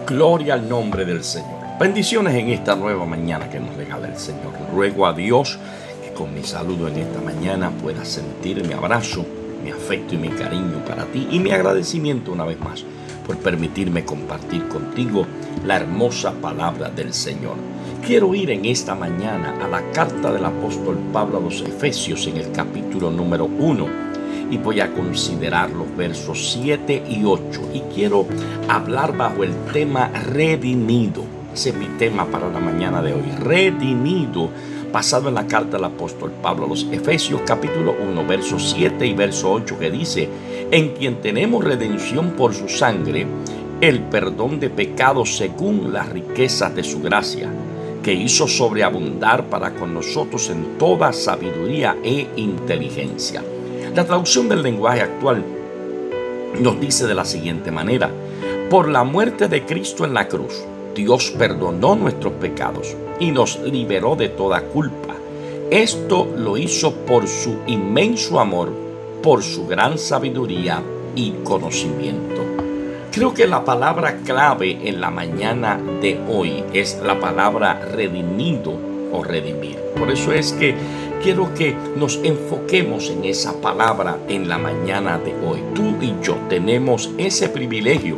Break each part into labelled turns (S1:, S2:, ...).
S1: Gloria al nombre del Señor. Bendiciones en esta nueva mañana que nos regala el Señor. Ruego a Dios que con mi saludo en esta mañana pueda sentir mi abrazo, mi afecto y mi cariño para ti y mi agradecimiento una vez más por permitirme compartir contigo la hermosa palabra del Señor. Quiero ir en esta mañana a la carta del apóstol Pablo a los Efesios en el capítulo número 1. Y voy a considerar los versos 7 y 8. Y quiero hablar bajo el tema redimido. Ese es mi tema para la mañana de hoy. Redimido, basado en la carta del apóstol Pablo a los Efesios, capítulo 1, versos 7 y verso 8, que dice: en quien tenemos redención por su sangre, el perdón de pecados según las riquezas de su gracia, que hizo sobreabundar para con nosotros en toda sabiduría e inteligencia. La traducción del lenguaje actual nos dice de la siguiente manera: por la muerte de Cristo en la cruz, Dios perdonó nuestros pecados y nos liberó de toda culpa. Esto lo hizo por su inmenso amor, por su gran sabiduría y conocimiento. Creo que la palabra clave en la mañana de hoy es la palabra redimido o redimir. Por eso es que quiero que nos enfoquemos en esa palabra en la mañana de hoy. Tú y yo tenemos ese privilegio,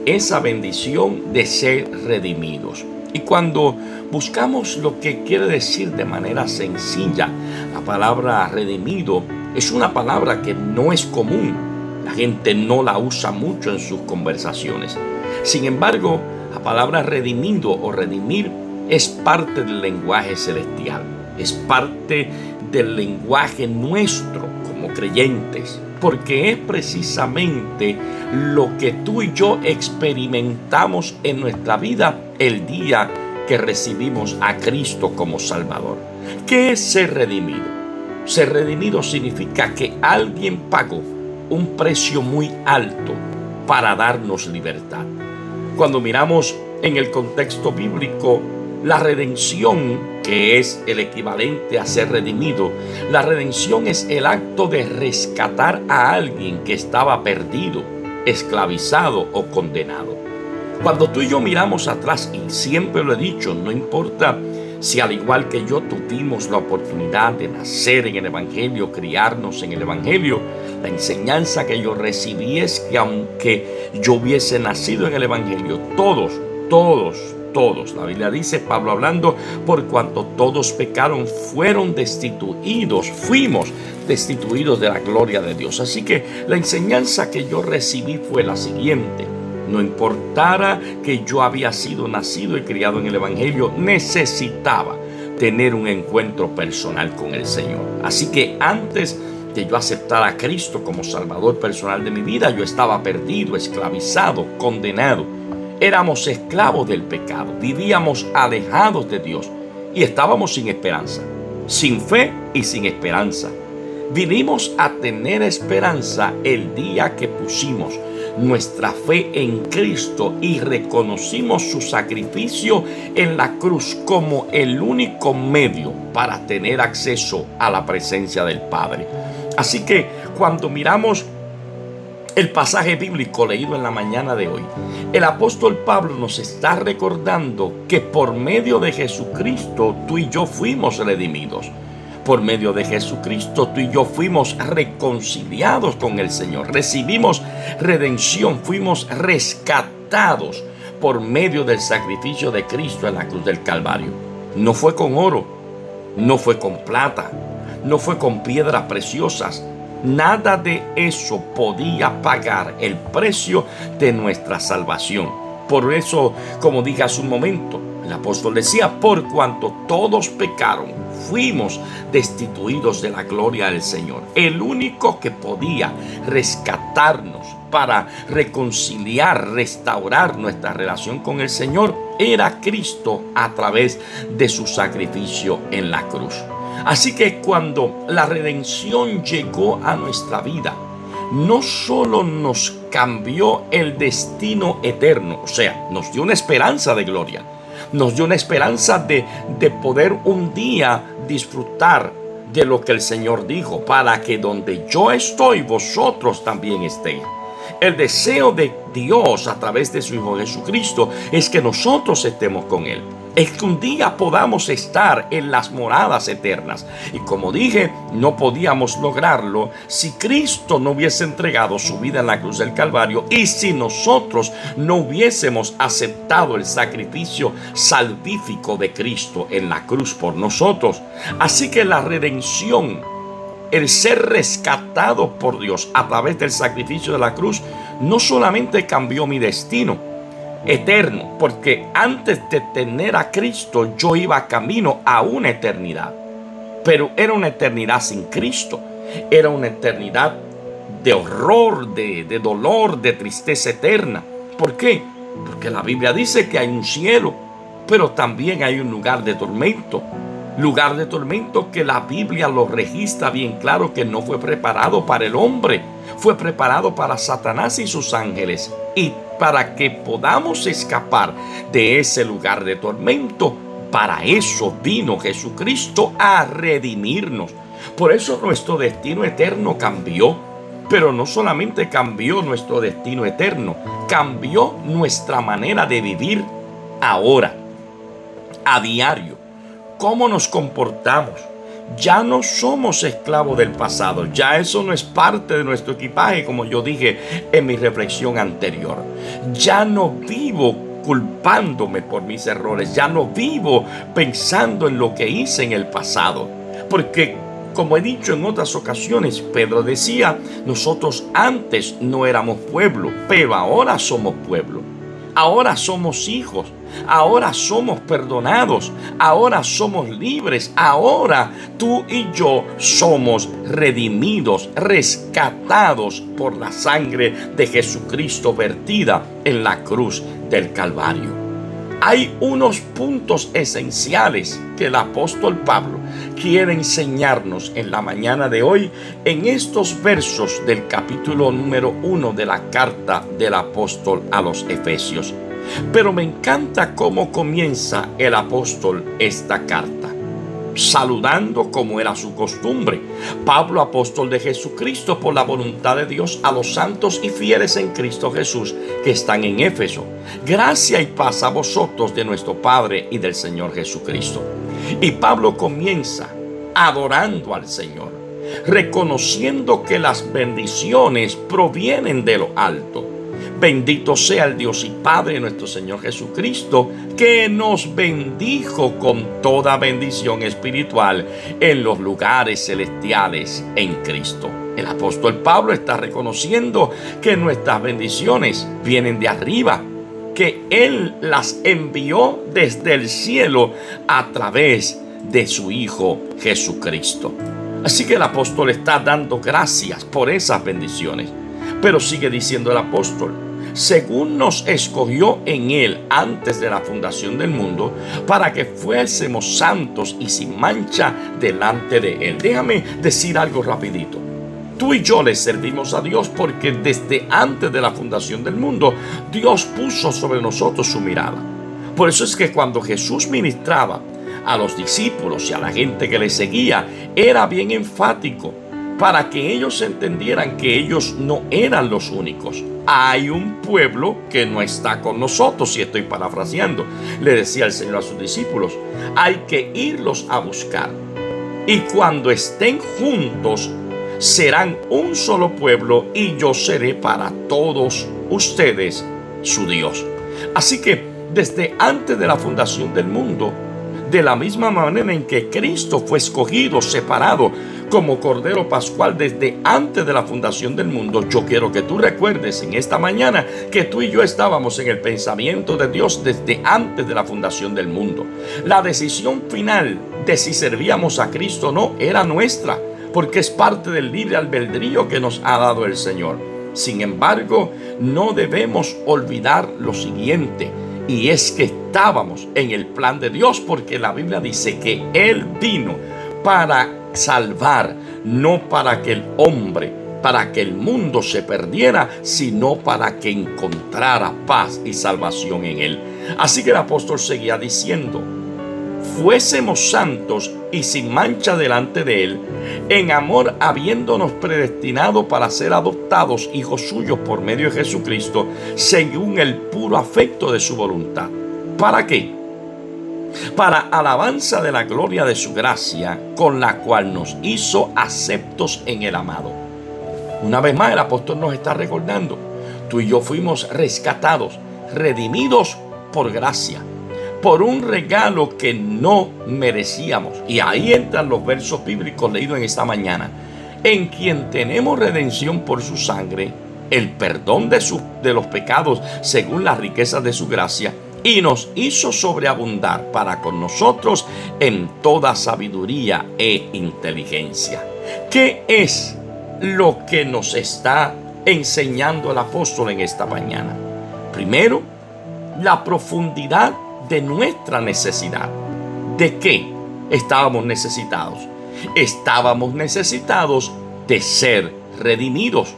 S1: esa bendición de ser redimidos. Y cuando buscamos lo que quiere decir de manera sencilla, la palabra redimido es una palabra que no es común. La gente no la usa mucho en sus conversaciones. Sin embargo, la palabra redimido o redimir es parte del lenguaje celestial. Es parte del lenguaje nuestro como creyentes, porque es precisamente lo que tú y yo experimentamos en nuestra vida el día que recibimos a Cristo como Salvador. ¿Qué es ser redimido? Ser redimido significa que alguien pagó un precio muy alto para darnos libertad. Cuando miramos en el contexto bíblico, la redención, que es el equivalente a ser redimido, la redención es el acto de rescatar a alguien que estaba perdido, esclavizado o condenado. Cuando tú y yo miramos atrás, y siempre lo he dicho, no importa si al igual que yo tuvimos la oportunidad de nacer en el Evangelio, criarnos en el Evangelio, la enseñanza que yo recibí es que aunque yo hubiese nacido en el Evangelio, todos, la Biblia dice, Pablo hablando, por cuanto todos pecaron, fuimos destituidos de la gloria de Dios. Así que la enseñanza que yo recibí fue la siguiente: no importara que yo había sido nacido y criado en el Evangelio, necesitaba tener un encuentro personal con el Señor. Así que antes que yo aceptara a Cristo como Salvador personal de mi vida, yo estaba perdido, esclavizado, condenado. Éramos esclavos del pecado, vivíamos alejados de Dios y estábamos sin esperanza, sin fe y sin esperanza. Vinimos a tener esperanza el día que pusimos nuestra fe en Cristo y reconocimos su sacrificio en la cruz como el único medio para tener acceso a la presencia del Padre. Así que cuando miramos el pasaje bíblico leído en la mañana de hoy, el apóstol Pablo nos está recordando que por medio de Jesucristo tú y yo fuimos redimidos. Por medio de Jesucristo tú y yo fuimos reconciliados con el Señor. Recibimos redención, fuimos rescatados por medio del sacrificio de Cristo en la cruz del Calvario. No fue con oro, no fue con plata, no fue con piedras preciosas. Nada de eso podía pagar el precio de nuestra salvación. Por eso, como dije hace un momento, el apóstol decía, por cuanto todos pecaron, fuimos destituidos de la gloria del Señor. El único que podía rescatarnos para reconciliar, restaurar nuestra relación con el Señor era Cristo a través de su sacrificio en la cruz. Así que cuando la redención llegó a nuestra vida, no solo nos cambió el destino eterno, o sea, nos dio una esperanza de gloria, nos dio una esperanza de poder un día disfrutar de lo que el Señor dijo, para que donde yo estoy, vosotros también estéis. El deseo de Dios a través de su Hijo Jesucristo es que nosotros estemos con Él. Es que un día podamos estar en las moradas eternas. Y como dije, no podíamos lograrlo si Cristo no hubiese entregado su vida en la cruz del Calvario y si nosotros no hubiésemos aceptado el sacrificio salvífico de Cristo en la cruz por nosotros. Así que la redención, el ser rescatado por Dios a través del sacrificio de la cruz, no solamente cambió mi destino eterno, porque antes de tener a Cristo yo iba camino a una eternidad, pero era una eternidad sin Cristo, era una eternidad de horror, de dolor, de tristeza eterna. ¿Por qué? Porque la Biblia dice que hay un cielo, pero también hay un lugar de tormento que la Biblia lo registra bien claro, que no fue preparado para el hombre, fue preparado para Satanás y sus ángeles. Y para que podamos escapar de ese lugar de tormento, para eso vino Jesucristo a redimirnos. Por eso nuestro destino eterno cambió. Pero no solamente cambió nuestro destino eterno, cambió nuestra manera de vivir ahora, a diario. ¿Cómo nos comportamos? Ya no somos esclavos del pasado. Ya eso no es parte de nuestro equipaje, como yo dije en mi reflexión anterior. Ya no vivo culpándome por mis errores. Ya no vivo pensando en lo que hice en el pasado. Porque, como he dicho en otras ocasiones, Pedro decía, nosotros antes no éramos pueblo, pero ahora somos pueblo. Ahora somos hijos, ahora somos perdonados, ahora somos libres, ahora tú y yo somos redimidos, rescatados por la sangre de Jesucristo vertida en la cruz del Calvario. Hay unos puntos esenciales que el apóstol Pablo quiere enseñarnos en la mañana de hoy en estos versos del capítulo número 1 de la carta del apóstol a los Efesios. Pero me encanta cómo comienza el apóstol esta carta, saludando como era su costumbre. Pablo, apóstol de Jesucristo por la voluntad de Dios, a los santos y fieles en Cristo Jesús que están en Éfeso. Gracia y paz a vosotros de nuestro Padre y del Señor Jesucristo. Y Pablo comienza adorando al Señor, reconociendo que las bendiciones provienen de lo alto. Bendito sea el Dios y Padre de nuestro Señor Jesucristo, que nos bendijo con toda bendición espiritual en los lugares celestiales en Cristo. El apóstol Pablo está reconociendo que nuestras bendiciones vienen de arriba, que Él las envió desde el cielo a través de su Hijo Jesucristo. Así que el apóstol está dando gracias por esas bendiciones. Pero sigue diciendo el apóstol, según nos escogió en Él antes de la fundación del mundo, para que fuésemos santos y sin mancha delante de Él. Déjame decir algo rapidito. Tú y yo le servimos a Dios porque desde antes de la fundación del mundo, Dios puso sobre nosotros su mirada. Por eso es que cuando Jesús ministraba a los discípulos y a la gente que le seguía, era bien enfático para que ellos entendieran que ellos no eran los únicos. Hay un pueblo que no está con nosotros, y estoy parafraseando. Le decía el Señor a sus discípulos, hay que irlos a buscar. Y cuando estén juntos, serán un solo pueblo y yo seré para todos ustedes su Dios. Así que desde antes de la fundación del mundo, de la misma manera en que Cristo fue escogido, separado como Cordero Pascual desde antes de la fundación del mundo, yo quiero que tú recuerdes en esta mañana que tú y yo estábamos en el pensamiento de Dios desde antes de la fundación del mundo. La decisión final de si servíamos a Cristo o no era nuestra, porque es parte del libre albedrío que nos ha dado el Señor. Sin embargo, no debemos olvidar lo siguiente, y es que estábamos en el plan de Dios, porque la Biblia dice que Él vino para salvar, no para que el hombre, para que el mundo se perdiera, sino para que encontrara paz y salvación en Él. Así que el apóstol seguía diciendo, fuésemos santos y sin mancha delante de Él, en amor habiéndonos predestinado para ser adoptados hijos suyos por medio de Jesucristo, según el puro afecto de su voluntad. ¿Para qué? Para alabanza de la gloria de su gracia, con la cual nos hizo aceptos en el amado. Una vez más el apóstol nos está recordando, tú y yo fuimos rescatados, redimidos por gracia, por un regalo que no merecíamos. Y ahí entran los versos bíblicos leídos en esta mañana, en quien tenemos redención por su sangre, el perdón de los pecados según las riquezas de su gracia, y nos hizo sobreabundar para con nosotros en toda sabiduría e inteligencia. ¿Qué es lo que nos está enseñando el apóstol en esta mañana? Primero, la profundidad de nuestra necesidad. ¿De qué estábamos necesitados? Estábamos necesitados de ser redimidos.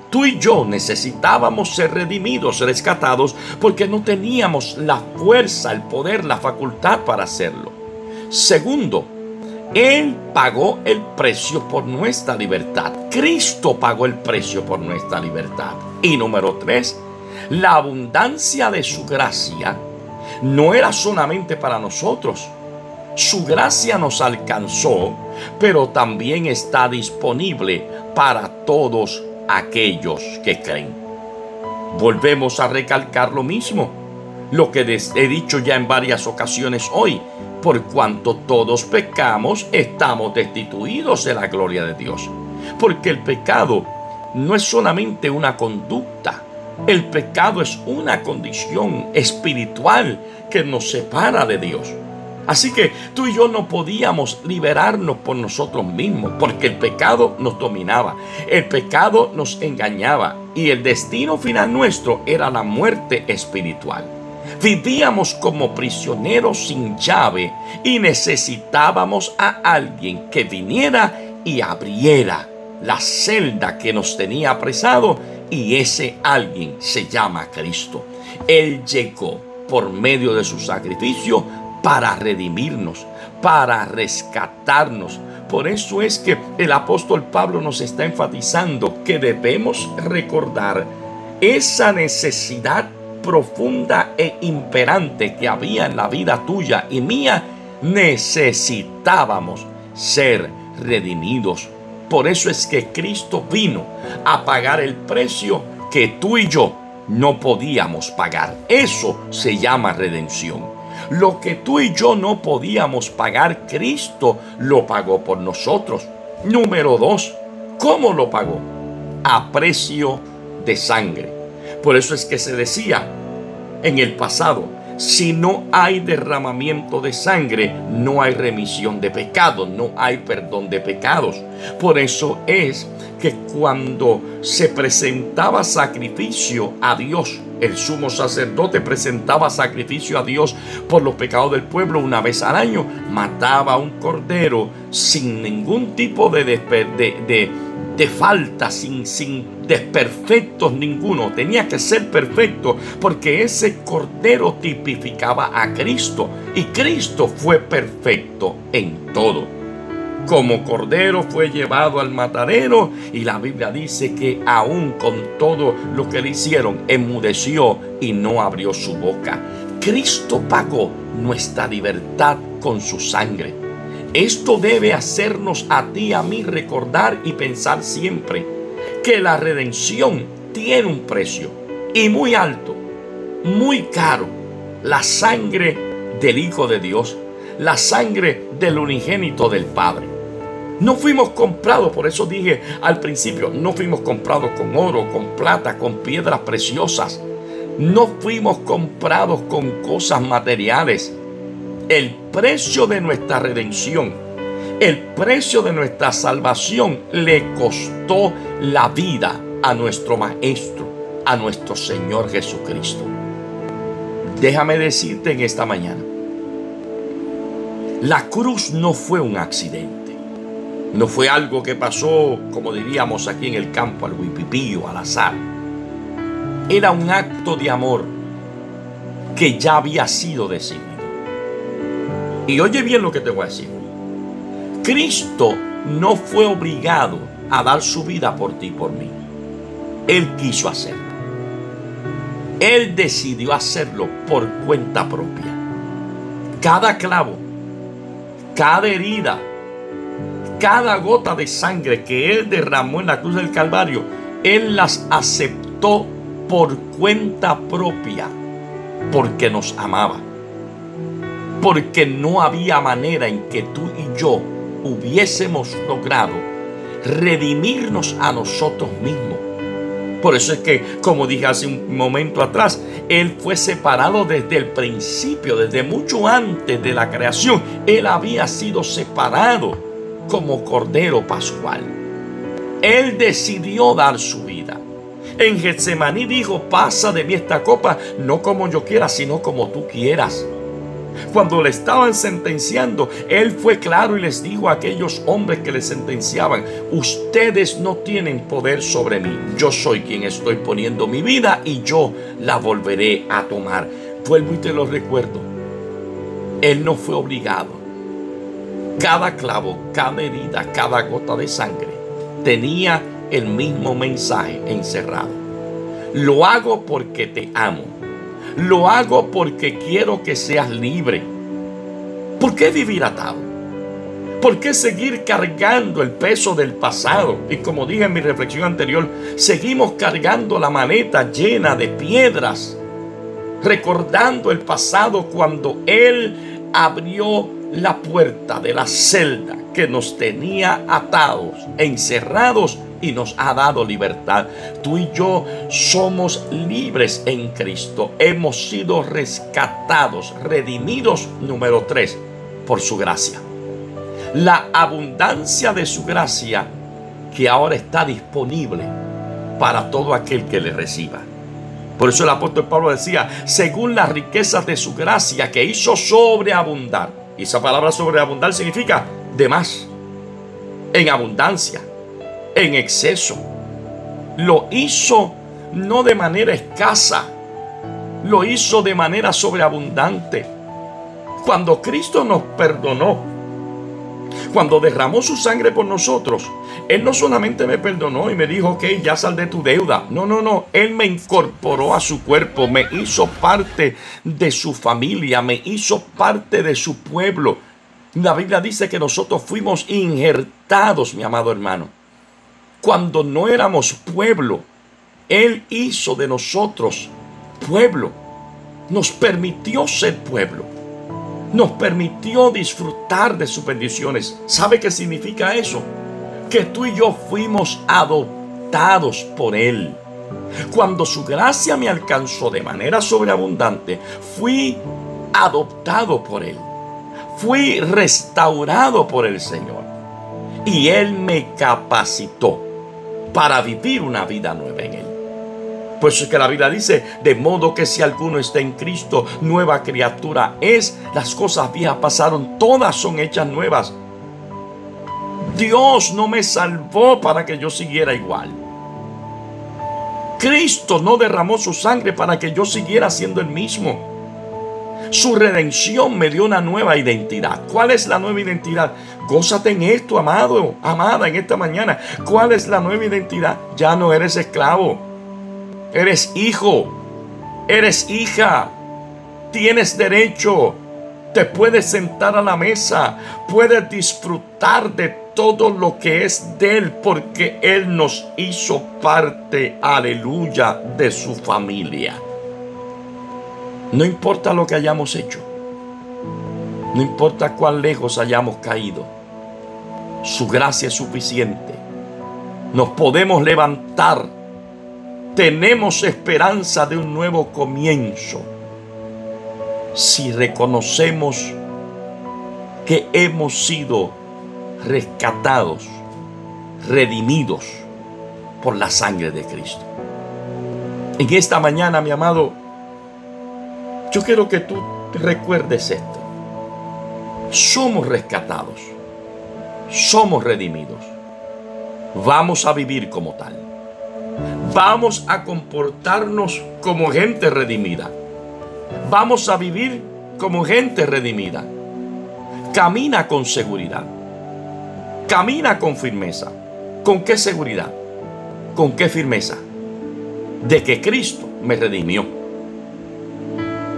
S1: Tú y yo necesitábamos ser redimidos, rescatados, porque no teníamos la fuerza, el poder, la facultad para hacerlo. Segundo, Él pagó el precio por nuestra libertad. Cristo pagó el precio por nuestra libertad. Y número 3, la abundancia de su gracia no era solamente para nosotros. Su gracia nos alcanzó, pero también está disponible para todos aquellos que creen. Volvemos a recalcar lo mismo, lo que he dicho ya en varias ocasiones hoy: por cuanto todos pecamos, estamos destituidos de la gloria de Dios. Porque el pecado no es solamente una conducta, el pecado es una condición espiritual que nos separa de Dios. Así que tú y yo no podíamos liberarnos por nosotros mismos, porque el pecado nos dominaba, el pecado nos engañaba, y el destino final nuestro era la muerte espiritual. Vivíamos como prisioneros sin llave y necesitábamos a alguien que viniera y abriera la celda que nos tenía apresado, y ese alguien se llama Cristo. Él llegó por medio de su sacrificio para redimirnos, para rescatarnos. Por eso es que el apóstol Pablo nos está enfatizando que debemos recordar esa necesidad profunda e imperante que había en la vida tuya y mía. Necesitábamos ser redimidos. Por eso es que Cristo vino a pagar el precio que tú y yo no podíamos pagar. Eso se llama redención. Lo que tú y yo no podíamos pagar, Cristo lo pagó por nosotros. Número 2, ¿cómo lo pagó? A precio de sangre. Por eso es que se decía en el pasado: si no hay derramamiento de sangre, no hay remisión de pecados, no hay perdón de pecados. Por eso es que cuando se presentaba sacrificio a Dios, el sumo sacerdote presentaba sacrificio a Dios por los pecados del pueblo una vez al año, mataba a un cordero sin ningún tipo de falta, sin desperfectos ninguno. Tenía que ser perfecto, porque ese cordero tipificaba a Cristo, y Cristo fue perfecto en todo. Como cordero fue llevado al matadero, y la Biblia dice que aún con todo lo que le hicieron, enmudeció y no abrió su boca. Cristo pagó nuestra libertad con su sangre. Esto debe hacernos a ti y a mí recordar y pensar siempre que la redención tiene un precio, y muy alto, muy caro: la sangre del Hijo de Dios, la sangre del unigénito del Padre. No fuimos comprados, por eso dije al principio, no fuimos comprados con oro, con plata, con piedras preciosas. No fuimos comprados con cosas materiales. El precio de nuestra redención, el precio de nuestra salvación, le costó la vida a nuestro Maestro, a nuestro Señor Jesucristo. Déjame decirte en esta mañana, la cruz no fue un accidente. No fue algo que pasó, como diríamos aquí en el campo, al huipipío, al azar. Era un acto de amor que ya había sido decidido. Y oye bien lo que te voy a decir. Cristo no fue obligado a dar su vida por ti y por mí. Él quiso hacerlo. Él decidió hacerlo por cuenta propia. Cada clavo, cada herida, cada gota de sangre que Él derramó en la cruz del Calvario, Él las aceptó por cuenta propia, porque nos amaba. Porque no había manera en que tú y yo hubiésemos logrado redimirnos a nosotros mismos. Por eso es que, como dije hace un momento atrás, Él fue separado desde el principio, desde mucho antes de la creación. Él había sido separado como Cordero Pascual. Él decidió dar su vida. En Getsemaní dijo: pasa de mí esta copa, no como yo quiera, sino como tú quieras. Cuando le estaban sentenciando, Él fue claro y les dijo a aquellos hombres que le sentenciaban: ustedes no tienen poder sobre mí. Yo soy quien estoy poniendo mi vida y yo la volveré a tomar. Vuelvo y te lo recuerdo. Él no fue obligado. Cada clavo, cada herida, cada gota de sangre tenía el mismo mensaje encerrado. Lo hago porque te amo. Lo hago porque quiero que seas libre. ¿Por qué vivir atado? ¿Por qué seguir cargando el peso del pasado? Y como dije en mi reflexión anterior, seguimos cargando la maleta llena de piedras, recordando el pasado cuando Él abrió la puerta de la celda que nos tenía atados, encerrados, y nos ha dado libertad. Tú y yo somos libres en Cristo. Hemos sido rescatados, redimidos, número 3, por su gracia. La abundancia de su gracia que ahora está disponible para todo aquel que le reciba. Por eso el apóstol Pablo decía: según las riquezas de su gracia que hizo sobreabundar. Y esa palabra sobreabundar significa de más, en abundancia, en exceso. Lo hizo no de manera escasa, lo hizo de manera sobreabundante. Cuando Cristo nos perdonó, cuando derramó su sangre por nosotros, Él no solamente me perdonó y me dijo: ok, ya sal de tu deuda. No. Él me incorporó a su cuerpo, me hizo parte de su familia, me hizo parte de su pueblo. La Biblia dice que nosotros fuimos injertados, mi amado hermano. Cuando no éramos pueblo, Él hizo de nosotros pueblo. Nos permitió ser pueblo. Nos permitió disfrutar de sus bendiciones. ¿Sabe qué significa eso? Que tú y yo fuimos adoptados por Él. Cuando su gracia me alcanzó de manera sobreabundante, fui adoptado por Él. Fui restaurado por el Señor. Y Él me capacitó para vivir una vida nueva en Él. Por eso es que la Biblia dice: de modo que si alguno está en Cristo, nueva criatura es. Las cosas viejas pasaron, todas son hechas nuevas. Dios no me salvó para que yo siguiera igual. Cristo no derramó su sangre para que yo siguiera siendo el mismo. Su redención me dio una nueva identidad. ¿Cuál es la nueva identidad? Gózate en esto, amado, amada, en esta mañana. ¿Cuál es la nueva identidad? Ya no eres esclavo. Eres hijo. Eres hija. Tienes derecho. Te puedes sentar a la mesa. Puedes disfrutar de todo lo que es de Él, porque Él nos hizo parte, aleluya, de su familia. No importa lo que hayamos hecho. No importa cuán lejos hayamos caído. Su gracia es suficiente. Nos podemos levantar. Tenemos esperanza de un nuevo comienzo. Si reconocemos que hemos sido rescatados, redimidos por la sangre de Cristo. En esta mañana, mi amado, yo quiero que tú recuerdes esto. Somos rescatados. Somos redimidos. Vamos a vivir como tal. Vamos a comportarnos como gente redimida. Vamos a vivir como gente redimida. Camina con seguridad. Camina con firmeza. ¿Con qué seguridad? ¿Con qué firmeza? De que Cristo me redimió,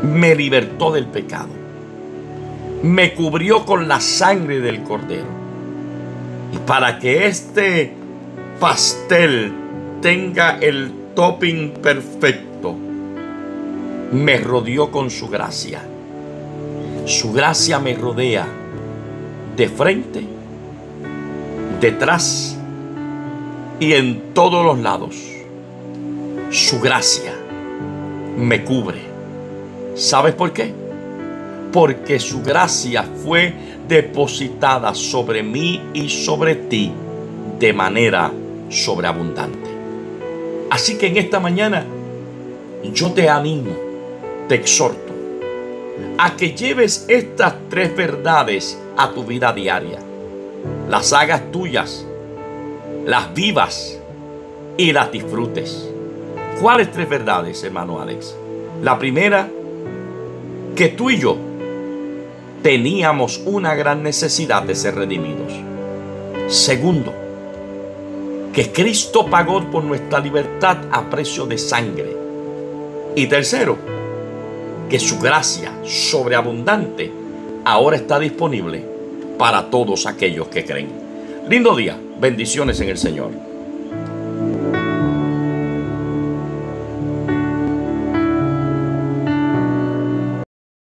S1: me libertó del pecado, me cubrió con la sangre del Cordero. Y para que este pastel tenga el topping perfecto, me rodeó con su gracia. Su gracia me rodea de frente, detrás y en todos los lados. Su gracia me cubre. ¿Sabes por qué? Porque su gracia fue depositada sobre mí y sobre ti de manera sobreabundante. Así que en esta mañana yo te animo, te exhorto a que lleves estas 3 verdades a tu vida diaria, las hagas tuyas, las vivas y las disfrutes. ¿Cuáles 3 verdades, hermano Alex? La primera, que tú y yo teníamos una gran necesidad de ser redimidos. Segundo, que Cristo pagó por nuestra libertad a precio de sangre. Y tercero, que su gracia sobreabundante ahora está disponible para todos aquellos que creen. Lindo día, bendiciones en el Señor.